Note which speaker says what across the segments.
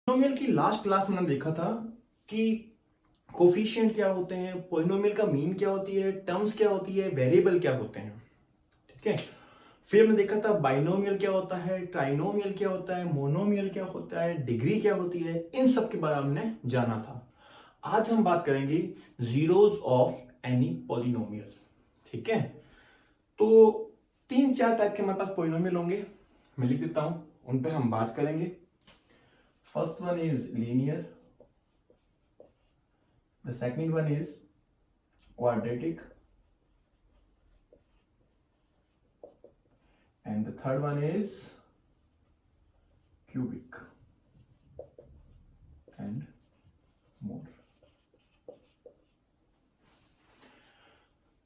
Speaker 1: Polynomial की last class में हमने देखा था कि कोफिशिएंट क्या होते हैं, पॉलिनोमियल का मीन क्या होती है, टर्म्स क्या होती है, वेरिएबल क्या होते हैं। ठीक है। फिर हमने देखा था बाइनोमियल क्या होता है, ट्राइनोमियल क्या होता है, मोनोमियल क्या होता है, डिग्री क्या होती है, इन सब के बारे में हमने जाना था। आज हम बात करेंगे जीरोस ऑफ एनी पॉलिनोमियल। ठीक है। तो 3-4 टाइप के हमारे पास पॉलिनोमियल होंगे, मैं लिख देता हूं, उन पे हम बात करेंगे। First one is linear, the second one is quadratic, and the third one is cubic and more.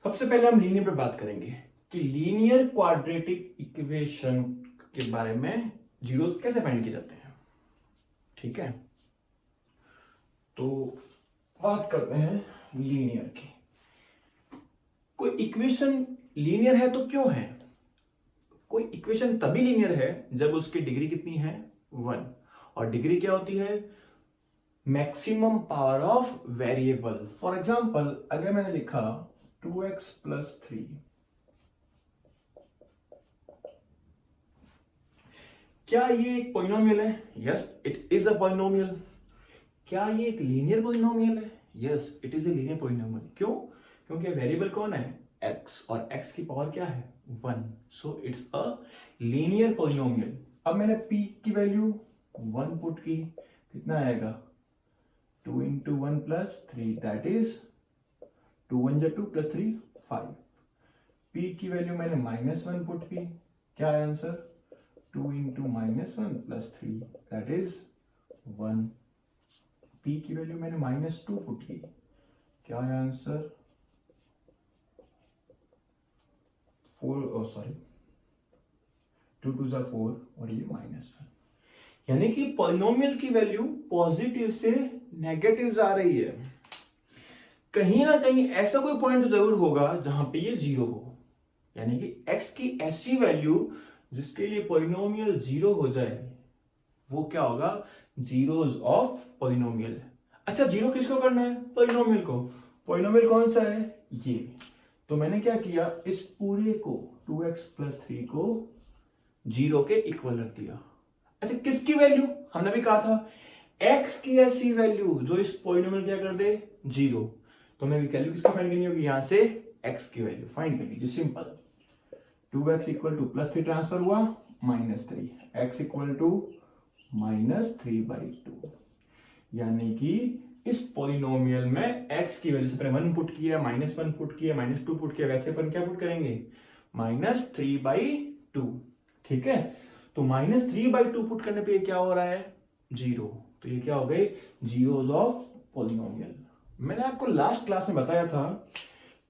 Speaker 1: सबसे पहले हम लीनियर पे बात करेंगे कि लीनियर क्वाड्रेटिक इक्वेशन के बारे में जीरोस कैसे फाइंड किए जाते हैं। ठीक है। तो बात करते हैं लीनियर की। कोई इक्वेशन लीनियर है तो क्यों है? कोई इक्वेशन तभी लीनियर है जब उसकी डिग्री कितनी है, 1। और डिग्री क्या होती है? Maximum power of variable. For example अगर मैंने लिखा 2x + 3, क्या ये एक पॉलिनोमियल है? Yes, it is a polynomial. क्या ये एक लीनियर पॉलिनोमियल है? Yes, it is a linear polynomial. क्यों? क्योंकि वेरिएबल कौन है? x, और x की पावर क्या है? 1। So it's a linear polynomial. अब मैंने p की वैल्यू 1 पुट की, कितना आएगा? 2 × 1 + 3, दैट इज 2 × 1 = 2 + 3 5। p की वैल्यू मैंने -1 पुट की, क्या है आंसर? 2 × -1 + 3, that is 1। p की वैल्यू मैंने -2 पुट की, क्या है आंसर? 4, सॉरी 2 × 2 = 4 और ये -1। यानी कि पॉलिनोमियल की वैल्यू पॉजिटिव से नेगेटिव आ रही है। कहीं ना कहीं ऐसा कोई पॉइंट तो जरूर होगा जहां पे ये जीरो हो, यानी कि x की ऐसी वैल्यू जिसके लिए पॉलिनोमियल जीरो हो जाए, वो क्या होगा? Zeros of polynomial. अच्छा, जीरो किसको करना है? पॉलिनोमियल को। पॉलिनोमियल कौन सा है? ये। तो मैंने क्या किया, इस पूरे को 2x + 3 को जीरो के इक्वल रख दिया। अच्छा, किसकी वैल्यू? हमने भी कहा था x की ऐसी वैल्यू जो इस पॉलिनोमियल क्या कर दे? जीरो। तो हमें वैल्यू किसकी फाइंड करनी होगी? यहां से x की वैल्यू फाइंड कर लीजिए, सिंपल। 2x = +3 ट्रांसफर हुआ, -3, x = -3/2। यानी कि इस पॉलिनोमियल में x की वैल्यू से पहले 1 पुट किया, -1 पुट किया, -2 पुट किया, वैसे अपन क्या पुट करेंगे? -3/2। ठीक है। तो -3/2 पुट करने पे क्या हो रहा है? जीरो। तो ये क्या हो गए? Zeros of polynomial. मैंने आपको लास्ट क्लास में बताया था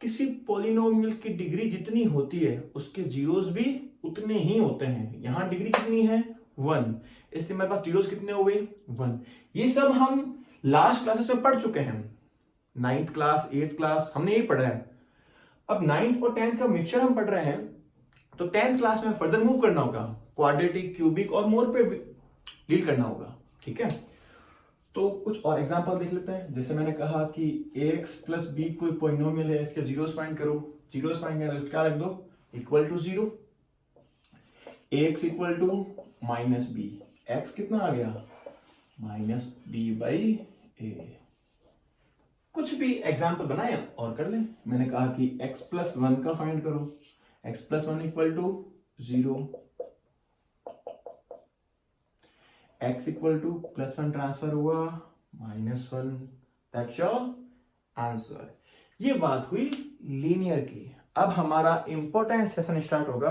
Speaker 1: किसी पॉलिनोमियल की डिग्री जितनी होती है उसके जीरोस भी उतने ही होते हैं। यहां डिग्री कितनी है? 1, इसलिए मेरे पास जीरोस कितने हुए? 1। ये सब हम लास्ट क्लासेस में पढ़ चुके हैं। 9th क्लास, 8th क्लास हमने ये पढ़ा है। अब 9th और 10th का मिक्सचर हम पढ़ रहे हैं, तो 10th क्लास में फर्दर मूव करना होगा, क्वाड्रेटिक, क्यूबिक और मोर पे डील करना होगा। ठीक है। तो कुछ और एग्जांपल देख लेते हैं। जैसे मैंने कहा कि ax + b कोई पॉलिनोमियल है, इसके जीरोस फाइंड करो। जीरोस फाइंड करना तो क्या रख दो? = 0। ax = -b, x कितना आ गया? -b/a। कुछ भी एग्जांपल बनाए और कर ले। मैंने कहा कि x + 1 का फाइंड करो, x + 1 = 0, x = +1 ट्रांसफर हुआ, -1, दैट्स योर आंसर। ये बात हुई लीनियर की। अब हमारा इंपॉर्टेंट सेशन स्टार्ट होगा।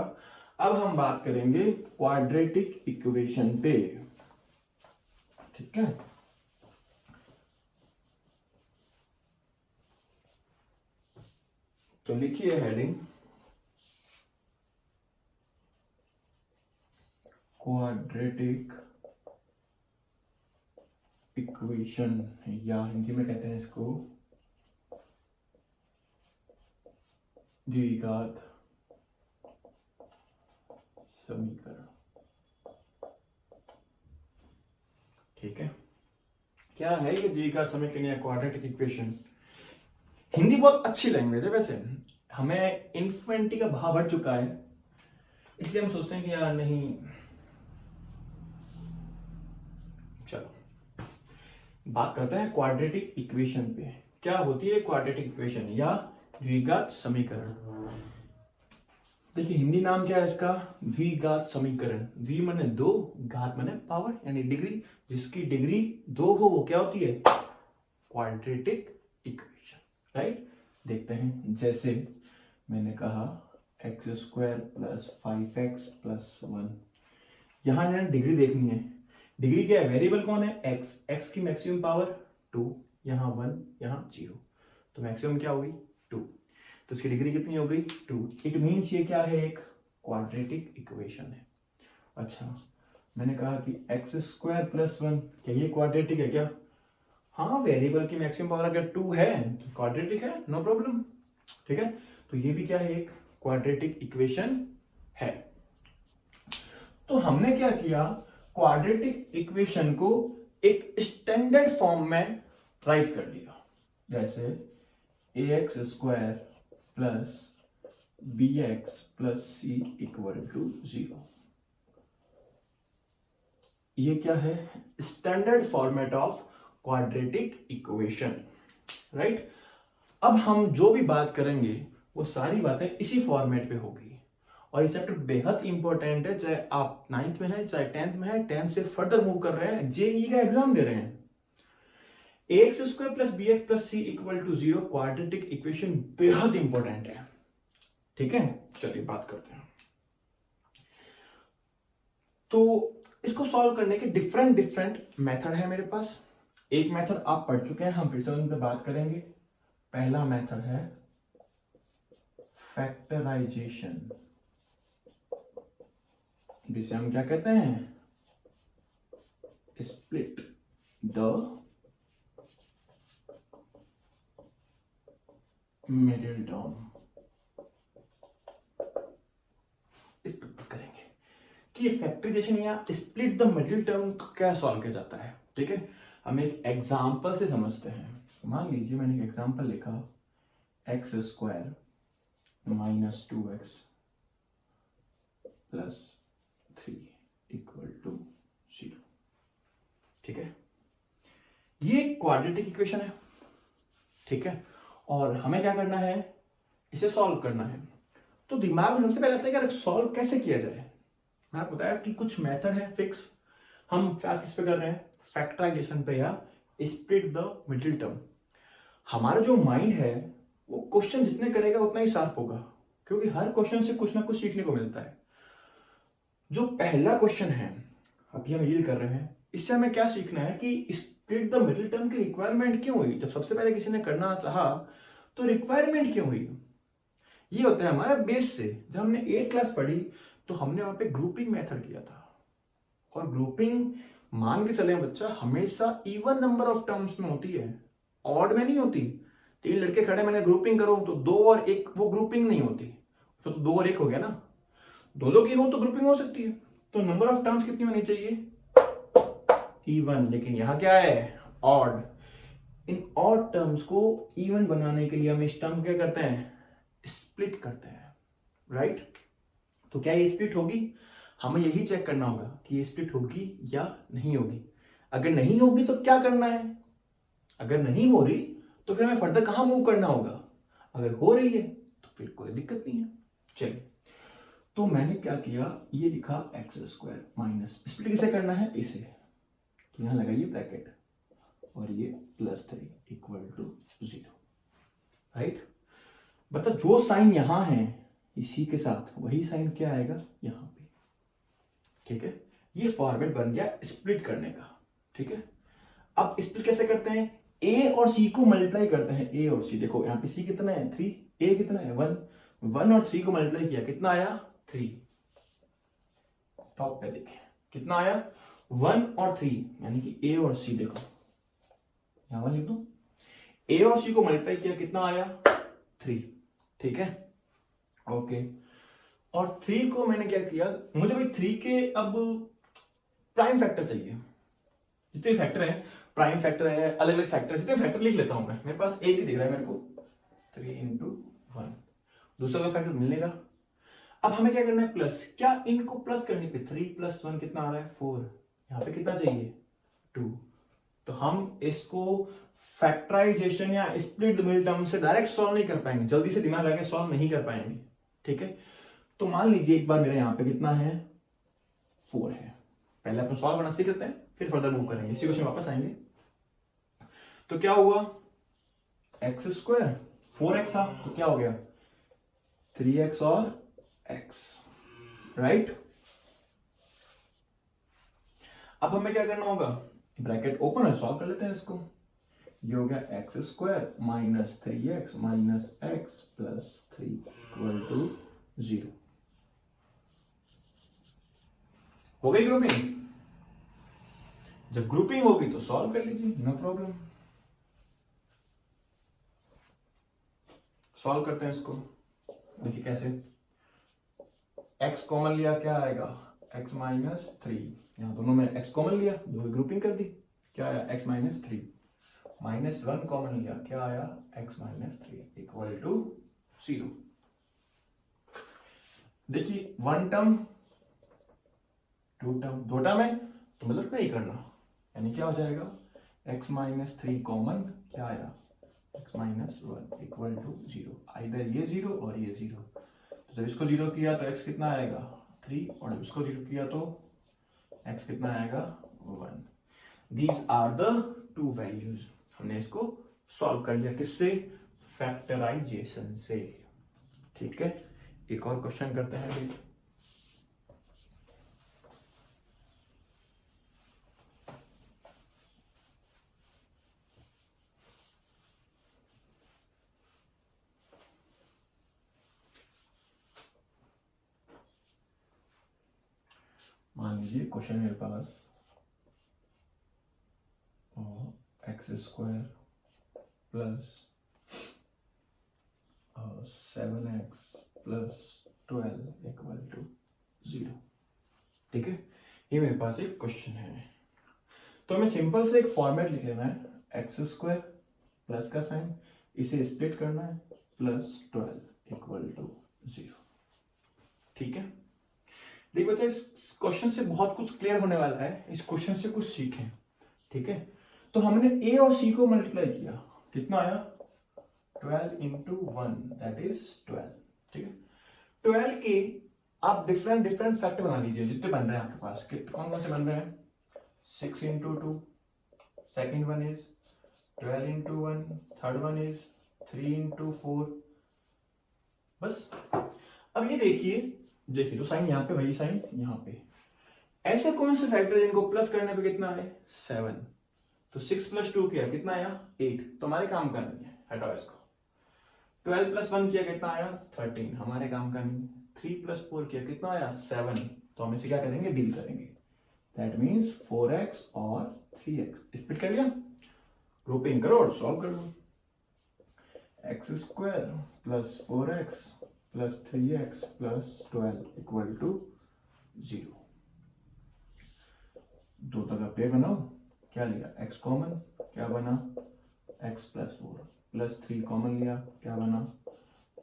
Speaker 1: अब हम बात करेंगे क्वाड्रेटिक इक्वेशन पे। ठीक है। तो लिखिए हेडिंग, क्वाड्रेटिक इक्वेशन, या हिंदी में कहते हैं इसको द्विघात समीकरण। ठीक है। क्या है ये द्विघात समीकरण या क्वाड्रेटिक इक्वेशन? हिंदी बहुत अच्छी लैंग्वेज है वैसे, हमें इन्फिनिटी का भाव बढ़ चुका है, इसलिए हम सोचते हैं कि यार नहीं, चलो बात करते हैं क्वाड्रेटिक इक्वेशन पे। क्या होती है क्वाड्रेटिक इक्वेशन या द्विघात समीकरण? देखिए हिंदी नाम क्या है इसका, द्विघात समीकरण। द्वि माने दो, घात माने पावर यानी डिग्री, जिसकी डिग्री 2 हो वो क्या होती है, क्वाड्रेटिक इक्वेशन, राइट। देखते हैं, जैसे मैंने कहा x square plus 5x plus 1, यहां मैंने डिग्री देखनी है। डिग्री क्या है, वेरिएबल कौन है, एक्स, एक्स की मैक्सिमम पावर 2, यहाँ 1 यहाँ 0, तो मैक्सिमम क्या होगी 2, तो इसकी डिग्री कितनी हो गई 2। इट मीन्स ये क्या है, एक क्वाड्रेटिक इक्वेशन है। अच्छा, मैंने कहा कि एक्स स्क्वायर प्लस 1, क्या ये क्वाड्रेटिक है क्या? हाँ, वेरिएबल की मैक्सिमम पावर अगर 2 है तो क्वाड्रेटिक है, नो प्रॉब्लम, ठीक है। तो ये भी क्या है, एक क्वाड्रेटिक इक्वेशन है। तो हमने क्या किया, क्वाड्रेटिक इक्वेशन को एक स्टैंडर्ड फॉर्म में राइट कर लिया, जैसे ax square plus bx plus c equal to 0। ये क्या है, standard format of quadratic equation, right. अब हम जो भी बात करेंगे वो सारी बातें इसी फॉर्मेट पे होगी, और ये चैप्टर बेहद इंपॉर्टेंट है, चाहे आप 9th में हैं चाहे 10th में हैं, 10th से फर्दर मूव कर रहे हैं, जेईई का एग्जाम दे रहे हैं। X square plus b x plus c equal to 0 quadratic equation बेहद इंपॉर्टेंट है, ठीक है। चलिए बात करते हैं। तो इसको सॉल्व करने के डिफरेंट डिफरेंट मेथड है मेरे पास। एक मेथड आप पढ़ चुके हैं, हम फिर से उन पर बात करेंगे। पहला मेथड है फैक्टराइजेशन, जिसे हम क्या कहते हैं, स्प्लिट द मिडिल टर्म। इस पर करेंगे कि फैक्टराइजेशन या स्प्लिट द मिडिल टर्म क्या सॉल्व किया जाता है, ठीक है। हम एक एग्जांपल से समझते हैं। मान लीजिए मैंने एक एग्जांपल लिखा, x square minus 2x plus 3 equal to 0, ठीक है। ये क्वाड्रेटिक इक्वेशन है, ठीक है, और हमें क्या करना है, इसे सॉल्व करना है। तो दिमाग में सबसे पहले आता है कि सॉल्व कैसे किया जाए। मैं आपको बताया कि कुछ मेथड है फिक्स, हम किस पे कर रहे हैं, फैक्टराइजेशन पे या स्प्लिट द मिडिल टर्म। हमारा जो माइंड है वो क्वेश्चन जितने करेगा उतना ही शार्प होगा, क्योंकि हर क्वेश्चन से कुछ ना कुछ सीखने को मिलता है। जो पहला क्वेश्चन है अभी हम डील कर रहे हैं, इससे हमें क्या सीखना है कि स्प्लिट द मिडिल टर्म की रिक्वायरमेंट क्यों हुई। जब सबसे पहले किसी ने करना चाहा तो रिक्वायरमेंट क्यों हुई, ये होता है हमारा बेस से। जब हमने 8th क्लास पढ़ी तो हमने वहां पे ग्रुपिंग मेथड किया था, और ग्रुपिंग मान के चले बच्चा हमेशा इवन नंबर ऑफ टर्म्स में होती है, ऑड में नहीं होती। 3 लड़के खड़े मैंने ग्रुपिंग करो तो 2 और 1, वो ग्रुपिंग नहीं होती, तो 2 और 1 हो गया ना, 2 की हो तो ग्रुपिंग हो सकती है। तो नंबर ऑफ टर्म्स कितनी होनी चाहिए, इवन, लेकिन यहां क्या है, ऑड। इन ऑड टर्म्स को इवन बनाने के लिए हम इस टर्म क्या करते हैं, स्प्लिट करते हैं, राइट। तो क्या ये स्प्लिट होगी, हमें यही चेक करना होगा कि ये स्प्लिट होगी या नहीं होगी। अगर नहीं होगी तो क्या करना है, अगर नहीं हो रही तो फिर हमें फर्दर कहां मूव करना होगा, अगर हो रही है तो फिर कोई दिक्कत नहीं है। चलिए, तो मैंने क्या किया, ये लिखा एक्स स्क्वायर माइनस, स्प्लिट किसे करना है, इसे, तो यहां लगाइए ब्रैकेट और ये प्लस 3 इक्वल टू 0, राइट। बता जो साइन यहां है इसी के साथ वही साइन क्या आएगा यहां पे, ठीक है। ये फॉर्मेट बन गया स्प्लिट करने का, ठीक है। अब स्प्लिट कैसे करते हैं, ए और सी को मल्टीप्लाई करते हैं, ए और सी। देखो यहाँ पे सी कितना है 3, ए कितना है 1, 1 और 3 को मल्टीप्लाई किया कितना आया 3। टॉप पे देखें कितना आया 1 और 3, यानी कि ए और सी, देखो यहां लिख दो, ए और सी को मल्टीप्लाई किया कितना आया 3, ठीक है, ओके। और 3 को मैंने क्या किया, मुझे भाई 3 के अब प्राइम फैक्टर चाहिए, जितने फैक्टर हैं प्राइम फैक्टर है, अलग अलग फैक्टर, जितने फैक्टर लिख लेता हूं मैं, मेरे पास एक ही दिख रहा है मेरे को 3 × 1, दूसरा का फैक्टर मिलेगा। अब हमें क्या करना है, प्लस, क्या इनको प्लस करने पे 3 + 1 कितना आ रहा है 4, यहाँ पे कितना चाहिए 2, तो हम इसको फैक्टराइजेशन या स्प्लिट मिडिल टर्म से डायरेक्ट सॉल्व नहीं कर पाएंगे, जल्दी से दिमाग लगा के सॉल्व नहीं कर पाएंगे, ठीक है। तो मान लीजिए एक बार मेरे यहाँ पे कितना है 4 है, पहले अपन सॉल्व करना सीख लेते हैं, फिर फर्दर मूव करेंगे, इसी क्वेश्चन वापस आएंगे। तो क्या हुआ, x², 4x था तो क्या हो गया 3x और x, राइट। अब हमें क्या करना होगा, ब्रैकेट ओपन है, सॉल्व कर लेते हैं इसको। ये हो गया x² - 3x - x + 3 = 0। हो गई ग्रुपिंग, जब ग्रुपिंग होगी तो सॉल्व कर लीजिए, नो प्रॉब्लम। सॉल्व करते हैं इसको, देखिए कैसे, x कॉमन लिया क्या आएगा x - 3, यहां दोनों में x कॉमन लिया, दोनों ग्रुपिंग कर दी, क्या आया x - 3, -1 कॉमन लिया, क्या आया x - 3 = 0। देखिए 1 टर्म 2 टर्म, 2 टर्म है तो मतलब नहीं करना, यानी क्या हो जाएगा x - 3 कॉमन, क्या आया x - 1 = 0, आइदर ये 0 और ये 0, तो जब इसको 0 किया तो x कितना आएगा 3, और जब इसको 0 किया तो x कितना आएगा 1। दीज आर द 2 वैल्यूज, हमने इसको सॉल्व कर लिया, किससे, फैक्टराइजेशन से, ठीक है। एक और क्वेश्चन करते हैं अभी। मान लीजिए क्वेश्चन मेरे पास x² + 7x + 12 = 0, ठीक है। ये मेरे पास एक क्वेश्चन है, तो हमें सिंपल से एक फॉर्मेट लिख लेना है, x² प्लस का साइन, इसे स्प्लिट करना है, +12 = 0, ठीक है। देखिए बच्चा, इस क्वेश्चन से बहुत कुछ क्लियर होने वाला है, इस क्वेश्चन से कुछ सीखें, ठीक है। तो हमने a और c को मल्टीप्लाई किया, कितना आया 12 × 1 दैट इज 12, ठीक है। 12 के आप डिफरेंट डिफरेंट फैक्टर बना लीजिए, जितने बन रहे हैं आपके पास, कौन कौन से बन रहे हैं, 6 × 2, second one is 12 × 1, third one is 3 × 4, बस। अब ये देखिए तो साइन यहाँ पे, वही साइन यहाँ पे, ऐसे कौन से फैक्टर जिनको प्लस करने पे कितना है 7, तो 6 + 2 किया कितना आया 8, तो हमारे काम का नहीं है, हटाओ इसको। 12 + 1 किया कितना आया 13, हमारे काम का नहीं। 3 + 4 किया कितना आया 7, तो हम इसे क्या करेंगे, डील करेंगे, दैट मीन्स 4x और 3x, स्प्लिट कर लिया, ग्रुपिंग करो और सॉल्व कर लो। x² + 4x + 3x + 12 = 0, दो का पेड़ बनाओ, क्या लिया x कॉमन, क्या बना x + 4, +3 कॉमन लिया, क्या बना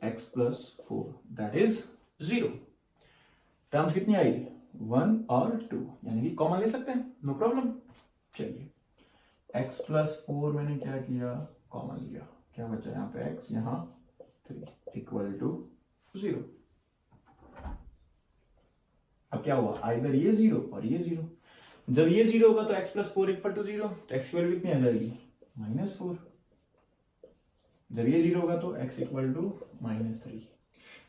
Speaker 1: x + 4 दैट इज 0। टर्म्स कितनी आई 1 और 2, यानी कि कॉमन ले सकते हैं, नो प्रॉब्लम। चलिए x + 4 मैंने क्या किया, कॉमन लिया, क्या बचा यहाँ पे x, यहाँ 3 = 0। अब क्या हुआ, आइदर ये 0 और ये 0, जब ये 0 होगा तो x + 4 = 0, तो x की वैल्यू कितनी आ जाएगी -4, जब ये 0 होगा तो x = -3।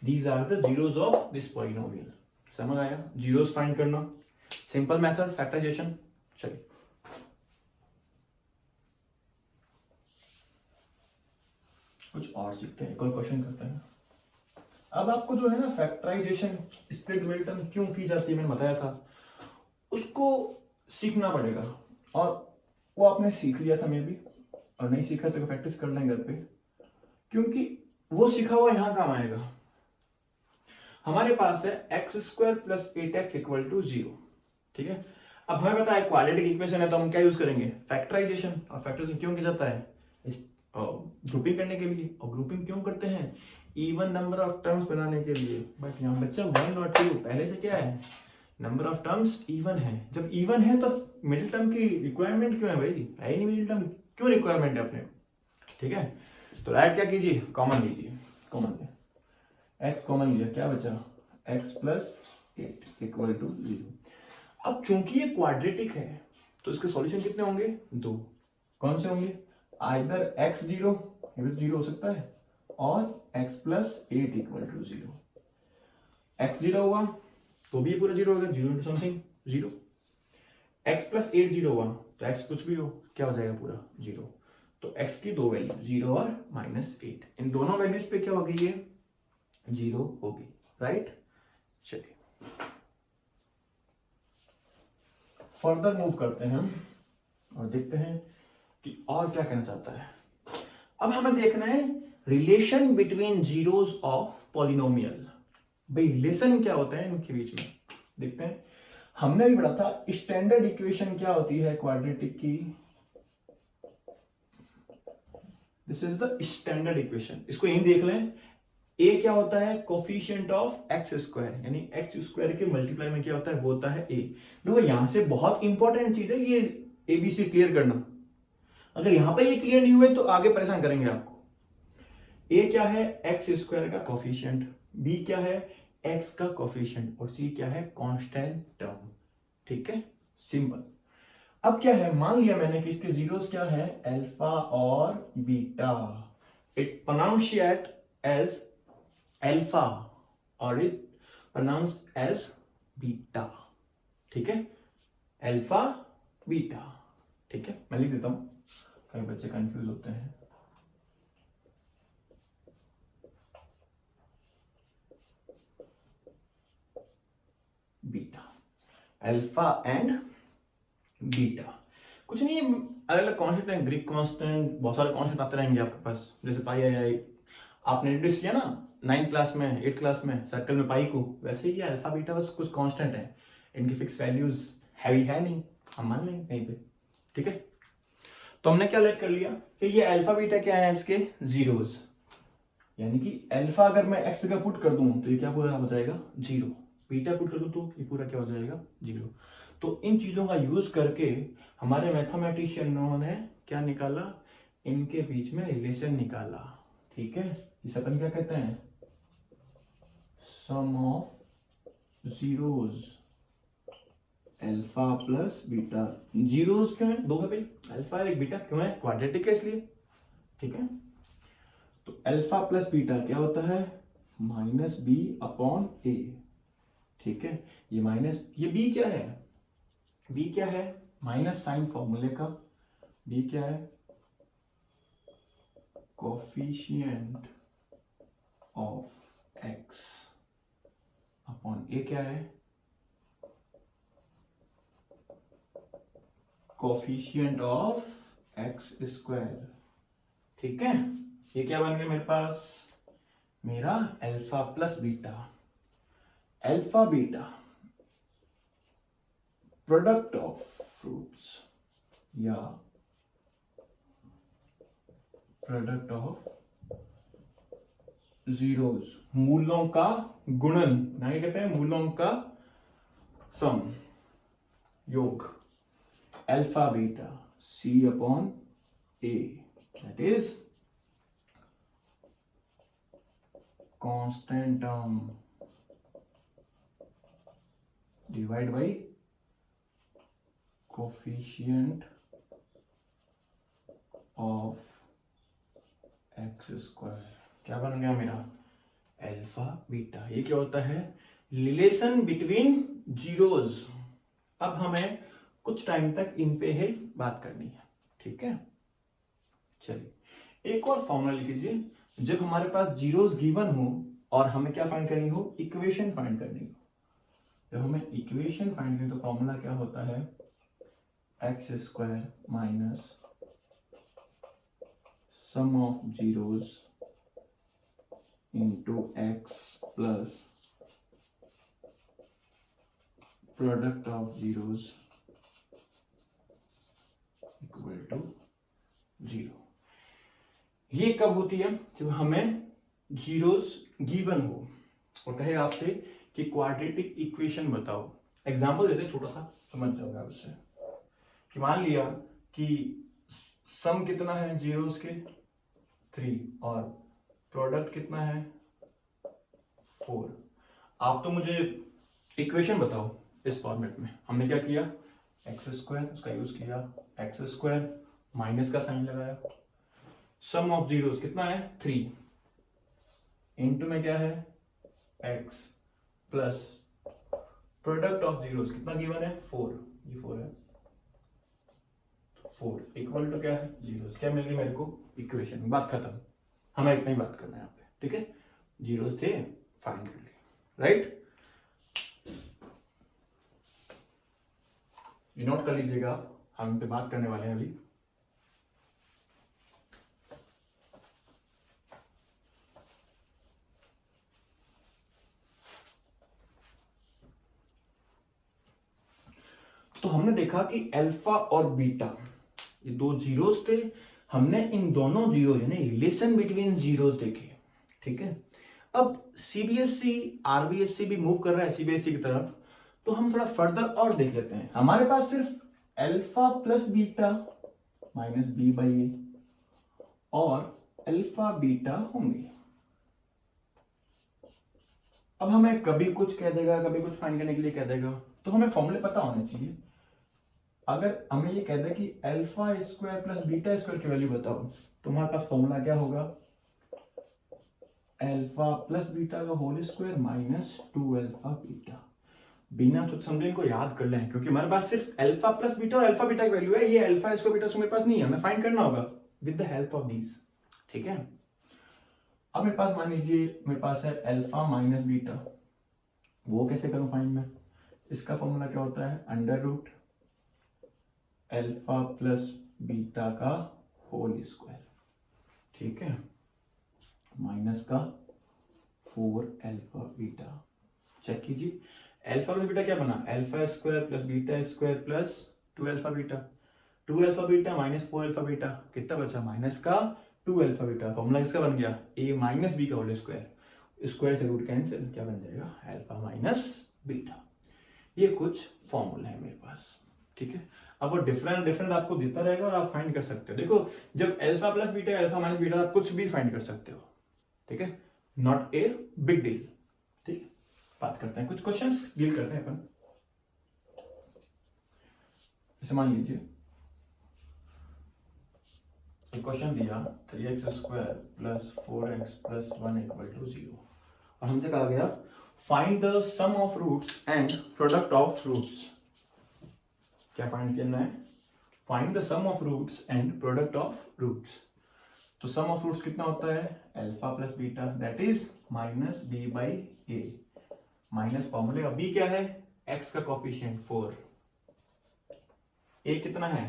Speaker 1: These are the zeros of this polynomial, समझ आया, जीरोस फाइंड करना, सिंपल मेथड फैक्टराइजेशन। चलिए कुछ और सीखते हैं, एक और क्वेश्चन करते हैं। अब आपको जो है ना फैक्टराइजेशन, स्प्लिट मिडिल टर्म क्यों की जाती है, मैंने बताया था, उसको सीखना पड़ेगा, और वो आपने सीख लिया था मे भी, और नहीं सीखा तो प्रैक्टिस कर लें घर पे, क्योंकि वो सीखा हुआ यहां काम आएगा। हमारे पास है x² + 8x = 0, ठीक है। अब हमें पता है क्वाड्रेटिक इक्वेशन है तो हम क्या यूज करेंगे, फैक्टराइजेशन। और फैक्टराइजेशन क्यों किया जाता है, इस ग्रुपिंग करने के लिए। और ग्रुपिंग क्यों करते हैं, इवन नंबर ऑफ टर्म्स बनाने के लिए। बट यहाँ बच्चा 1 और 2 पहले से क्या है, नंबर ऑफ टर्म्स इवन है। जब इवन है तो मिडिल टर्म की रिक्वायरमेंट क्यों है भाई, है ही नहीं मिडिल टर्म, क्यों रिक्वायरमेंट है अपने, ठीक है। तो राइट क्या कीजिए, कॉमन लीजिए, कॉमन ले एक्स कॉमन लिया, क्या बचा x प्लस 8 इक्वल टू 0। अब चूंकि ये क्वाड्रेटिक है तो इसके सॉल्यूशन कितने होंगे, 2। कौन से होंगे, आइदर x 0, ये भी 0 हो सकता है, और x plus 8 equal to 0। x 0 हुआ तो भी ये पूरा 0 होगा, 0 इंटू समथिंग 0। x प्लस 8 0 हुआ तो x कुछ भी हो क्या हो जाएगा, पूरा 0। तो x की दो वैल्यू 0 और -8, इन दोनों वैल्यूज पे क्या हो गई, ये 0 होगी, राइट। चलिए फर्दर मूव करते हैं हम और देखते हैं कि और क्या कहना चाहता है। अब हमें देखना है relation between zeros of polynomial. भाई रिलेशन क्या होता है इनके बीच में, देखते हैं। हमने भी पढ़ा था स्टैंडर्ड इक्वेशन क्या होती है क्वाड्रेटिक की, this is the standard equation. इसको यही देख लें, ए क्या होता है, कोफिशिएंट ऑफ एक्स स्क्वायर, यानी एक्स स्क्वायर के मल्टीप्लाई में क्या होता है, वो होता है ए। देखो यहां से बहुत इंपॉर्टेंट चीज है ये एबीसी क्लियर करना। अगर यहां पे ये क्लियर नहीं हुए तो आगे परेशान करेंगे आपको। ए क्या है, एक्स स्क्वायर का कोफिशिएंट, बी क्या है, एक्स का कोफिशिएंट, और सी क्या है, कांस्टेंट टर्म, ठीक है, सिंपल। अब क्या है, मान लिया मैंने कि इसके जीरोस क्या है, अल्फा और beta. It pronunciate as alpha और इज प्रोनाउंस एज बीटा, ठीक है, अल्फा बीटा, ठीक है। मैं लिख देता हूं, कई बच्चे कंफ्यूज होते हैं। बीटा, अल्फा एंड बीटा, कुछ नहीं, अलग अलग कॉन्स्टेंट है, ग्रीक कॉन्स्टेंट, बहुत सारे कॉन्स्टेंट आते रहेंगे आपके पास, जैसे पाई आई आपने इंट्रोड्यूस किया ना 9th क्लास में, 8th क्लास में सर्कल में पाई को, वैसे ही अल्फा बीटा बस कुछ कांस्टेंट है, इनकी फिक्स वैल्यूज हैवी है नहीं, हम मान लेंगे कहीं पे, ठीक है। तो हमने क्या लेट कर लिया कि ये अल्फा बीटा क्या है, इसके जीरोस, यानी कि अल्फा अगर मैं एक्स का पुट कर दूं तो ये क्या पूरा हो जाएगा 0, बीटा पुट कर दूं तो ये पूरा क्या हो जाएगा 0। तो इन चीजों का यूज करके हमारे मैथमेटिशियनों ने क्या निकाला, इनके बीच में रिलेशन निकाला, ठीक है। इस अपन क्या कहते हैं, sum of zeroes alpha plus beta. Zeroes क्यों है, दो है भाई, अल्फा एक बीटा, क्यों है, क्वाड्रेटिक है इसलिए, ठीक है। तो अल्फा प्लस बीटा क्या होता है, माइनस बी अपॉन ए, ठीक है। ये माइनस, ये बी क्या है, बी क्या है, माइनस साइन फॉर्मूले का, बी क्या है, कोफिशिएंट ऑफ एक्स अपॉन ए क्या है, कोफिशिएंट ऑफ एक्स स्क्वायर, ठीक है। ये क्या बन गया मेरे पास, मेरा alpha plus beta, alpha beta product of fruits या प्रोडक्ट ऑफ जीरोस, मूलों का गुणन, नहीं कहते हैं मूलों का सम, योग, alpha beta c upon a, that is constant term divide by coefficient of x square, क्या बन गया मेरा अल्फा बीटा। ये क्या होता है, रिलेशन बिटवीन जीरोस। अब हमें कुछ टाइम तक इन पे ही बात करनी है, ठीक है। चलिए एक और फॉर्मूला लिख लीजिए, जब हमारे पास जीरोस गिवन हो और हमें क्या फाइंड करनी हो, इक्वेशन फाइंड करनी हो। जब हमें इक्वेशन फाइंड करनी तो फॉर्मूला क्या होता है, x square minus sum of zeros into x plus product of zeros equal to 0। ये कब होती है? जब हमें जीरोस गिवन हो और कहे आपसे कि क्वाड्रेटिक इक्वेशन बताओ। एग्जांपल देते हैं छोटा सा, समझ जाओगे आप उससे। कि मान लिया कि सम कितना है जीरोस के 3 और प्रोडक्ट कितना है 4। आप तो मुझे इक्वेशन बताओ इस फॉर्मेट में। हमने क्या किया, एक्स स्क्वायर उसका यूज किया, एक्स स्क्वायर माइनस का साइन लगाया, सम ऑफ जीरोस कितना है 3, इनटू में क्या है x, plus product of zeros कितना गिवन है 4, ये 4 है, 4 इक्वल टू क्या है जीरोस। क्या मिल गई मेरे को इक्वेशन, बात खत्म। हमें इतना ही बात करना है यहाँ पे, ठीक है। जीरोस थे, फाइंड कर लिए, राइट। ये नोट कर लीजिएगा आप, हम पे बात करने वाले हैं अभी। तो हमने देखा कि अल्फा और बीटा ये दो जीरोस थे। हमने इन दोनों जीरो यानी रिलेशन बिटवीन जीरोस देखे, ठीक है। अब सीबीएसई आरबीएसई भी मूव कर रहा है सीबीएसई की तरफ, तो हम थोड़ा फर्दर और देख लेते हैं। हमारे पास सिर्फ alpha plus beta minus B by A और अल्फा बीटा होंगे। अब हमें कभी कुछ कह देगा, कभी कुछ फाइंड करने के लिए कह देगा, तो हमें फॉर्मूले पता होने चाहिए। अगर हमें ये कह दे कि alpha square plus beta square की वैल्यू बताओ, तो हमारे पास फॉर्मूला क्या होगा, अल्फा प्लस बीटा का whole square minus 2 alpha beta. बिना सोच समझे इनको याद कर लें, क्योंकि हमारे पास सिर्फ अल्फा प्लस बीटा और अल्फा बीटा की वैल्यू है। ये अल्फा स्क्वायर बीटा मेरे पास नहीं है, हमें फाइंड करना होगा with the help of these, ठीक है। अब मेरे पास मान लीजिए मेरे पास है अल्फा माइनस बीटा, वो कैसे करूं फाइंड में? इसका फॉर्मूला क्या होता है, under root alpha plus beta का होल स्क्वायर, ठीक है, माइनस का 4 अल्फा बीटा। चेक कीजिए, अल्फा प्लस बीटा क्या बना, alpha square plus beta square plus 2 alpha beta, 2 alpha beta minus 4 alpha beta, कितना बचा, माइनस का 2 अल्फा बीटा। फॉर्मूला किसका बन गया, ए माइनस बी का होल स्क्वायर, स्क्वायर से रूट कैंसिल, क्या बन जाएगा, अल्फा माइनस बीटा। ये कुछ फॉर्मूला है मेरे पास, ठीक है। अब वो डिफरेंट डिफरेंट आपको देता रहेगा और आप फाइंड कर सकते हो। देखो जब alpha plus beta alpha minus beta, आप कुछ भी फाइंड कर सकते हो, ठीक है, नॉट ए बिग डील, ठीक है। बात करते हैं, कुछ क्वेश्चंस डील करते हैं अपन। जैसे मान लीजिए एक क्वेश्चन दिया 3x square plus 4x plus 1 equal to 0, और हमसे कहा गया find the sum of roots and product of roots. क्या फाइंड करना है, find the sum of roots and product of roots. तो सम ऑफ रूट्स कितना होता है, alpha plus beta, that is minus B by a, minus फॉर्मूले का B क्या है, एक्स का कोफिशिएंट 4, ए कितना है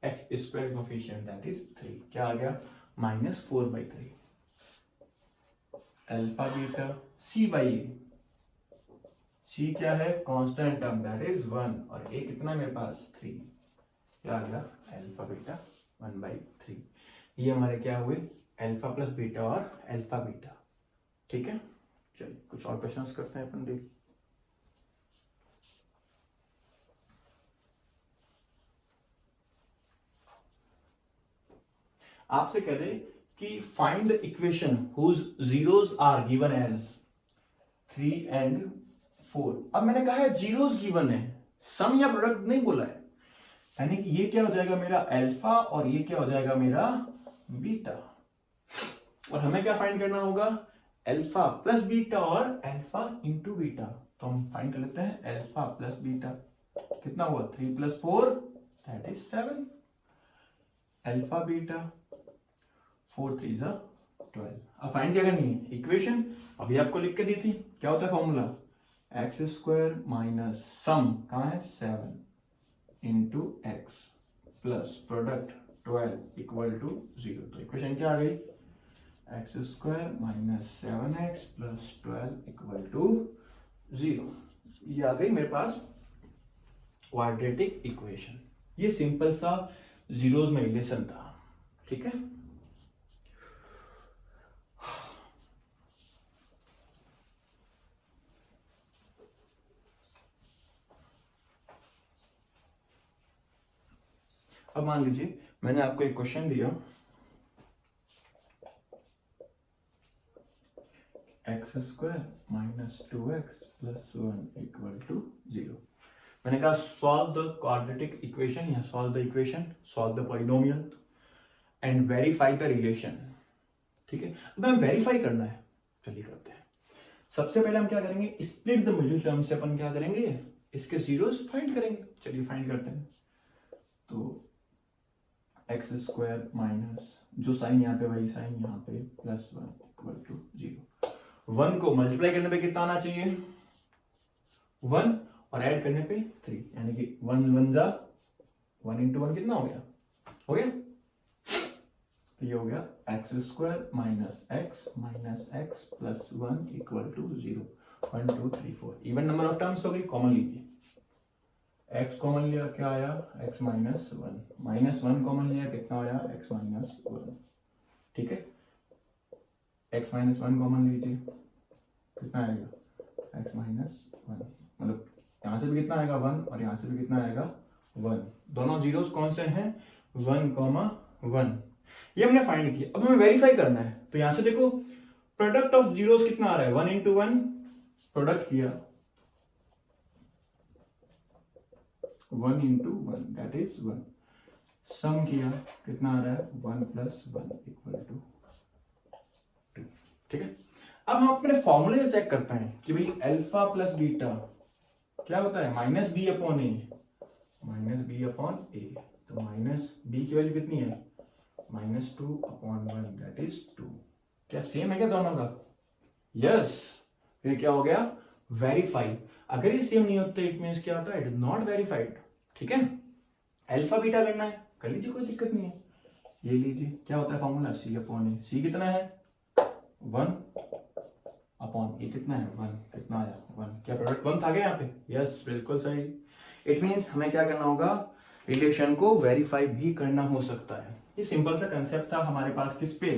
Speaker 1: x square coefficient that is 3, क्या आ गया minus 4/3, alpha beta C by A, C क्या है कांस्टेंट टर्म दैट इज 1, और ए कितना मेरे पास 3, क्या आ गया अल्फा बीटा 1/3। ये हमारे क्या हुए अल्फा प्लस बीटा और अल्फा बीटा, ठीक है। चलिए कुछ और क्वेश्चंस करते हैं अपन, देख। आपसे कह दे कि find the equation whose zeros are given as 3 and 4। अब मैंने कहा है जीरोस गिवन है, सम या प्रोडक्ट नहीं बोला है, यानी कि ये क्या हो जाएगा मेरा अल्फा और ये क्या हो जाएगा मेरा बीटा, और हमें क्या फाइंड करना होगा अल्फा प्लस बीटा और अल्फा इंटू बीटा। तो हम फाइंड कर लेते हैं अल्फा प्लस बीटा, कितना हुआ 3 + 4 दैट इज 7, अल्फा बीटा 4 3 12। अब फाइंड क्या करनी है इक्वेशन, अभी आपको लिख के दी थी, क्या होता है formula x square minus sum कहाँ है 7 into x plus product 12 equal to 0। तो इक्वेशन क्या आ गई, x square minus 7x plus 12 equal to 0। ये आ गई मेरे पास क्वाड्रेटिक इक्वेशन। ये सिंपल सा जीरोस में रिलेशन था, ठीक है। अब मान लीजिए मैंने आपको एक क्वेश्चन दिया, x square minus 2x plus 1 equal to 0। मैंने कहा सॉल्व द क्वाड्रेटिक इक्वेशन या solve the equation, solve the polynomial and verify the relation, ठीक है। अब हमें वेरीफाई करना है, चलिए करते हैं। सबसे पहले हम क्या करेंगे, स्प्लिट द मिडिल टर्म से अपन क्या करेंगे, इसके जीरोस फाइंड करेंगे। चलिए फाइंड करते हैं। तो एक्स स्क्वायर माइनस, जो साइन यहाँ पे वही साइन यहाँ पे, प्लस 1 इक्वल टू 0। 1 को मल्टीप्लाई करने पे कितना आना चाहिए, 1, और ऐड करने पे 3, यानी कि 1 1 जा 1 इंटू 1 कितना हो गया, हो गया। तो ये हो गया x square minus x plus 1 equal to 0। 1 2 3 4 even number of terms हो गई। कॉमन लीजिए, x कॉमन लिया, क्या आया, x माइनस 1, माइनस 1 कॉमन लिया, कितना आया, x माइनस 1, ठीक है। x माइनस 1 कॉमन लीजिए, कितना आएगा, x माइनस 1, मतलब यहां से भी कितना आएगा 1 और यहां से भी कितना आएगा 1। दोनों जीरोस कौन से हैं, 1,1। ये हमने फाइंड किया। अब हमें वेरीफाई करना है। तो यहां से देखो प्रोडक्ट ऑफ जीरोस कितना आ रहा है, 1 इंटू 1, प्रोडक्ट किया 1 इंटू 1 दैट इज 1, सम किया कितना आ रहा है, 1 प्लस 1 इक्वल टू 2, ठीक है। अब हम अपने फॉर्मूले से चेक करते हैं कि भाई अल्फा प्लस बीटा क्या होता है, माइनस बी अपॉन ए, माइनस बी अपॉन ए। तो माइनस बी की वैल्यू कितनी है, माइनस 2 अपॉन 1 दैट इज 2। क्या सेम है क्या दोनों का, यस। फिर क्या हो गया, वेरीफाई। अगर ये सेम नहीं होते इट मींस क्या होता है, इट इज नॉट वेरीफाइड, ठीक है। अल्फा बीटा करना है, कर लीजिए, कोई दिक्कत नहीं है। ये लीजिए, क्या होता है फॉर्मूला, सी अपॉन ए। सी कितना है, 1 अपॉन ए कितना है 1, कितना आया 1। क्या प्रोडक्ट 1 था क्या यहाँ पे, यस बिल्कुल सही। इट मींस हमें क्या करना होगा, रिलेशन को वेरीफाई भी करना हो सकता है। ये सिंपल सा कंसेप्ट था हमारे पास, किस पे,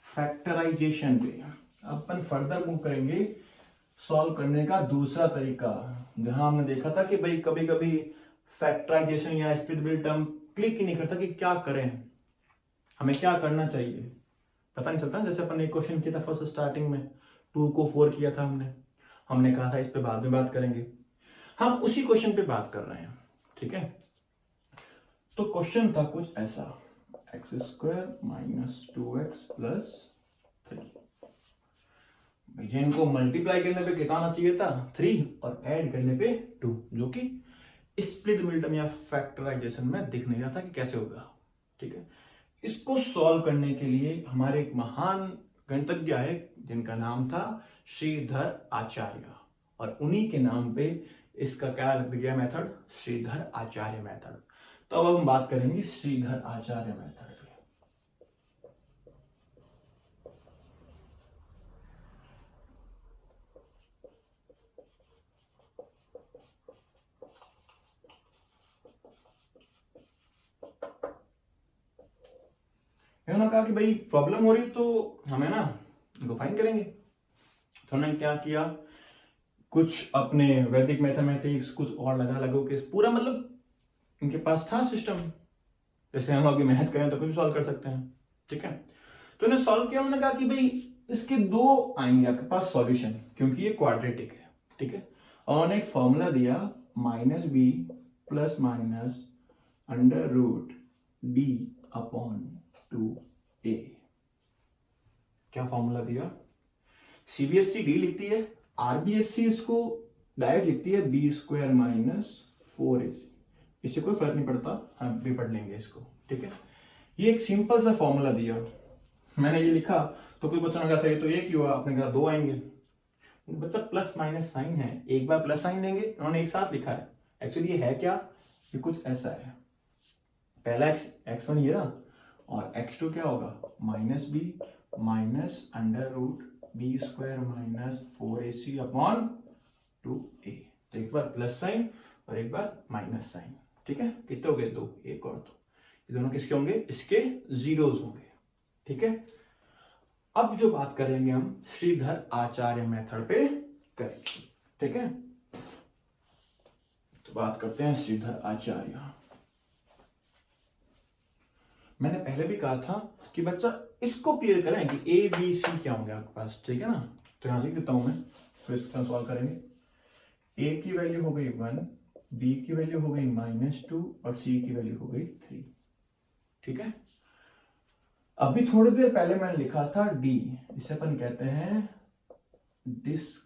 Speaker 1: फैक्टराइजेशन पे। अपन फर्दर मूव करेंगे सॉल्व करने का दूसरा तरीका, जहां हमने देखा था कि भाई कभी कभी फैक्टराइजेशन या स्प्लिट टर्म क्लिक ही नहीं करता कि क्या करें, हमें क्या करना चाहिए, पता नहीं चलता। जैसे अपन ने एक क्वेश्चन किया था फर्स्ट स्टार्टिंग में, 2 को 4 किया था हमने कहा था इस पे बाद में बात करेंगे। हम उसी क्वेश्चन पे बात कर रहे हैं, ठीक है। तो क्वेश्चन था कुछ ऐसा, x square minus 2x plus 3। इनको मल्टीप्लाई करने पे कितना आना चाहिए था, 3, और ऐड करने पे 2, जो कि स्प्लिट मिडटर्म या फैक्टराइजेशन में दिख नहीं रहा था कि कैसे होगा, ठीक है। इसको सॉल्व करने के लिए हमारे एक महान गणितज्ञ आए जिनका नाम था श्रीधर आचार्य, और उन्हीं के नाम पे इसका क्या रख दिया मेथड, श्रीधर आचार्य मेथड। तो अब हम बात करेंगे श्रीधर आचार्य मेथड। उन्होंने कहा कि भाई प्रॉब्लम हो रही तो हमें ना इनको फाइंड करेंगे। तो उन्होंने क्या किया, कुछ अपने वैदिक मैथमेटिक्स कुछ और लगा के पूरा, मतलब इनके पास था सिस्टम, जैसे हम अभी मेहनत करें तो कुछ भी सॉल्व कर सकते हैं, ठीक है। तो इन्हें सॉल्व किया, उन्होंने कहा कि भाई इसके 2 आएंगे आपके पास सॉल्यूशन, क्योंकि ये क्वाड्रेटिक है, ठीक है। और उन्होंने एक फॉर्मूला दिया, minus b plus minus under root d upon 2a। क्या फॉर्मूला दिया, सीबीएसई डी लिखती है, आरबीएससी इसको डायरेक्ट लिखती है बी स्क्वायर माइनस 4ac। इससे कोई फर्क नहीं पड़ता, हम भी पढ़ लेंगे इसको, ठीक है। ये एक सिंपल सा फॉर्मूला दिया, मैंने ये लिखा तो कोई बच्चों ने कहा सही तो ये क्यों हुआ, आपने कहा 2 आएंगे। बच्चा प्लस माइनस साइन है, एक बार प्लस साइन लेंगे, उन्होंने एक साथ लिखा है। एक्चुअली ये है क्या, ये कुछ ऐसा है, पहला x1 ये रहा, और x2 क्या होगा, minus b minus under root b square minus 4ac upon 2a। तो एक बार प्लस साइन और एक बार माइनस साइन, ठीक है। कितने हो गए, 2, एक और 2। ये दोनों किसके होंगे, इसके जीरोज होंगे। ठीक है, अब जो बात करेंगे हम श्रीधर आचार्य मेथड पे करेंगे। ठीक है, तो बात करते हैं श्रीधर आचार्य। मैंने पहले भी कहा था कि बच्चा इसको क्लियर करें कि ए बी सी क्या होंगे आपके पास। ठीक है ना, तो यहां लिख देता हूं मैं, फिर इसको सॉल्व करेंगे। ए की वैल्यू हो गई 1, बी की वैल्यू हो गई -2 और सी की वैल्यू हो गई 3। ठीक है, अभी थोड़ी देर पहले मैंने लिखा था डी, इसे अपन कहते हैं डिस्क्रिमिनेंट।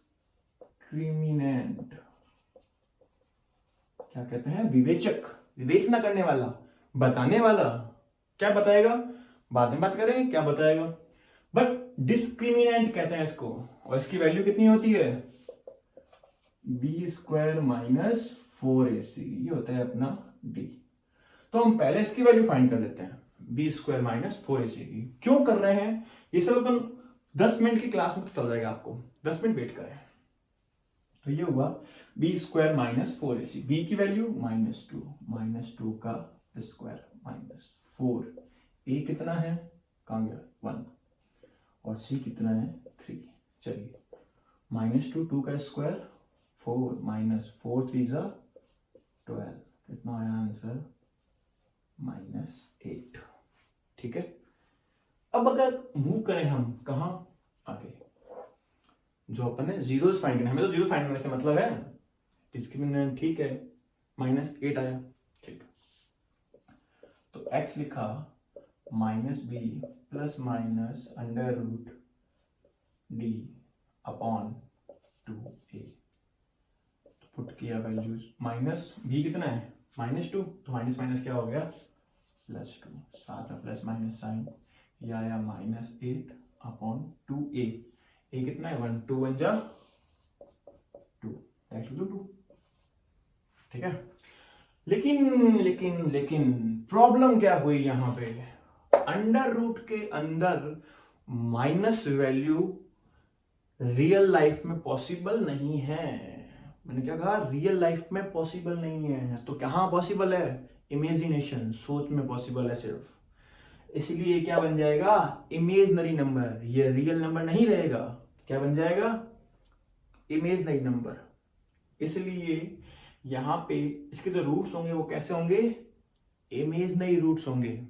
Speaker 1: क्या कहते हैं, विवेचक, विवेचना करने वाला, बताने वाला। क्या बताएगा, बाद में बात करेंगे क्या बताएगा, बट डिस्क्रिमिनेंट कहते हैं इसको। और इसकी वैल्यू कितनी होती है, b² - 4ac, ये होता है अपना d। तो हम पहले इसकी वैल्यू फाइंड कर लेते हैं, b² - 4ac की। क्यों कर रहे हैं ये सब, अपन 10 मिनट की क्लास में चल जाएगा, आपको 10 मिनट वेट करें। तो ये हुआ b² - 4ac, b की वैल्यू -2 का स्क्वायर -4, a कितना है, कहां गया 1, और c कितना है 3। चलिए, -2, 2 का स्क्वायर 4 -4 3 = 12, कितना आया आंसर -8। ठीक है, अब अगर मूव करें हम कहा आगे, जो अपन ने जीरोस फाइंड करना, हमें तो जीरो फाइंड करने से मतलब है, डिस्क्रिमिनेंट। ठीक है, -8 आया। ठीक, तो x लिखा -b + -d/2a, पुट किया वैल्यूज, -b कितना है -2, तो माइनस माइनस क्या हो गया +2, साथ में प्लस माइनस साइन, ये आया -8/2a, a कितना है 1, 2 1 जा 2, 2। ठीक है, लेकिन प्रॉब्लम क्या हुई यहां पे, अंडर रूट के अंदर माइनस वैल्यू रियल लाइफ में पॉसिबल नहीं है। मैंने क्या कहा, रियल लाइफ में पॉसिबल नहीं है, तो कहां पॉसिबल है, इमेजिनेशन, सोच में पॉसिबल है सिर्फ। इसलिए क्या बन जाएगा, इमेजनरी नंबर, ये रियल नंबर नहीं रहेगा। क्या बन जाएगा, इमेजनरी नंबर। इसलिए यहां पे इसके जो रूट्स होंगे वो कैसे होंगे, इमेजनरी रूट्स होंगे।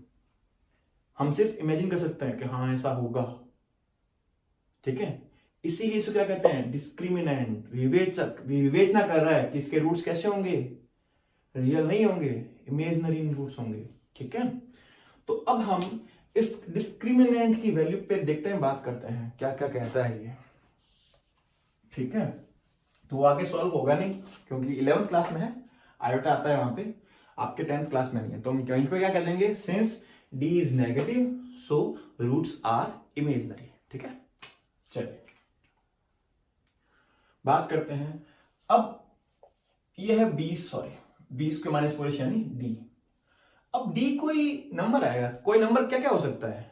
Speaker 1: हम सिर्फ इमेजिन कर सकते हैं कि हाँ ऐसा होगा। ठीक है, इसीलिए इसको क्या कहते हैं, डिस्क्रिमिनेंट, विवेचक, विवेचना कर रहा है कि इसके रूट्स कैसे होंगे, रियल नहीं होंगे, इमेजनरी रूट्स होंगे। ठीक है, तो अब हम इस डिस्क्रिमिनेंट की वैल्यू पे देखते हैं, बात करते हैं क्या क्या कहता है ये। ठीक है, तो वो आगे सॉल्व होगा नहीं क्योंकि 11th क्लास में है, आयोटा आता है वहां पे, आपके 10th क्लास में नहीं है। तो हम कहीं पे क्या कह देंगे, since d is negative so roots are imaginary. ठीक है, चलिए बात करते हैं। अब ये है 20 के -4 यानी d। अब d कोई नंबर आएगा, कोई नंबर क्या क्या हो सकता है,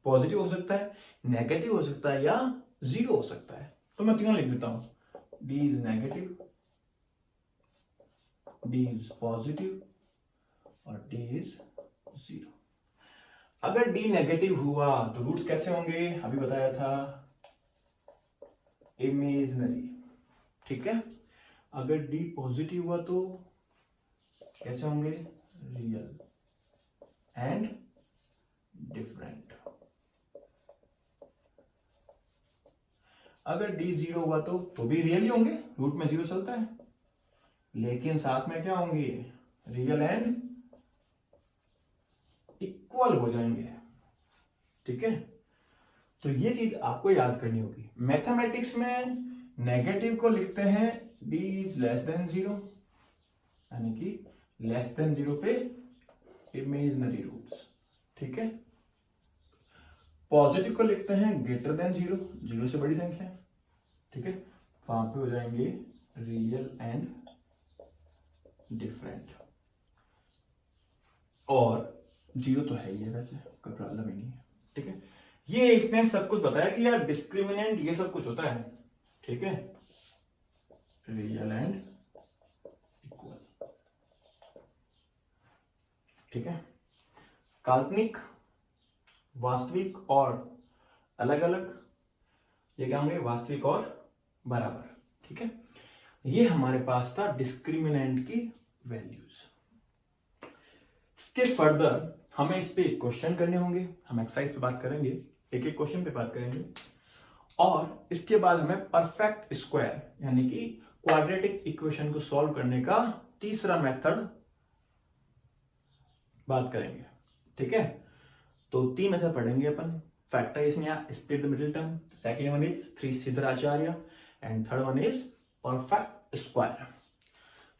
Speaker 1: पॉजिटिव हो सकता है, नेगेटिव हो सकता है, या 0 हो सकता है। तो मैं तीनों लिख देता हूं, d is negative, d is positive और d इज 0। अगर d नेगेटिव हुआ तो रूट्स कैसे होंगे, अभी बताया था, इमेजनरी। ठीक है, अगर d पॉजिटिव हुआ तो कैसे होंगे, रियल एंड डिफरेंट। अगर d 0 हुआ तो भी रियल ही होंगे, रूट में 0 चलता है, लेकिन साथ में क्या होंगे, रियल एंड इक्वल हो जाएंगे। ठीक है, तो ये चीज आपको याद करनी होगी। मैथमेटिक्स में नेगेटिव को लिखते हैं d इज <0, यानी कि <0 पे इमेजनरी रूट्स। ठीक है, पॉजिटिव को लिखते हैं <0, 0 से बड़ी संख्या। ठीक है, वहां पे हो जाएंगे रियल एंड डिफरेंट, और 0 तो है ही है, वैसे कोई प्रॉब्लम ही नहीं है। ठीक है, ये इसने सब कुछ बताया कि यार डिस्क्रिमिनेंट ये सब कुछ होता है। ठीक है, रियल एंड इक्वल। ठीक है, काल्पनिक, वास्तविक और अलग अलग, ये क्या होंगे, वास्तविक और बराबर। ठीक है, ये हमारे पास था डिस्क्रिमिनेंट की वैल्यूज। इसके फर्दर हमें इस पे क्वेश्चन करने होंगे, हम एक्सरसाइज पे बात करेंगे, एक एक क्वेश्चन पे बात करेंगे, और इसके बाद हमें परफेक्ट स्क्वायर यानी कि क्वाड्रेटिक इक्वेशन को सॉल्व करने का तीसरा मेथड बात करेंगे। ठीक है, तो 3 मेथड पढ़ेंगे अपन, फैक्टराइजेशन या split the middle term, second one is 3 Shridharacharya and third one is perfect square.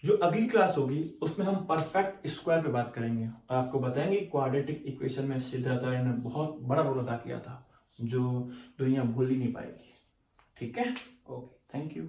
Speaker 1: जो अगली क्लास होगी उसमें हम परफेक्ट स्क्वायर पे बात करेंगे और आपको बताएंगे क्वाड्रेटिक इक्वेशन में सिद्धराचार्य ने बहुत बड़ा रोल अदा किया था जो दुनिया भूल ही नहीं पाएगी। ठीक है, ओके, थैंक यू।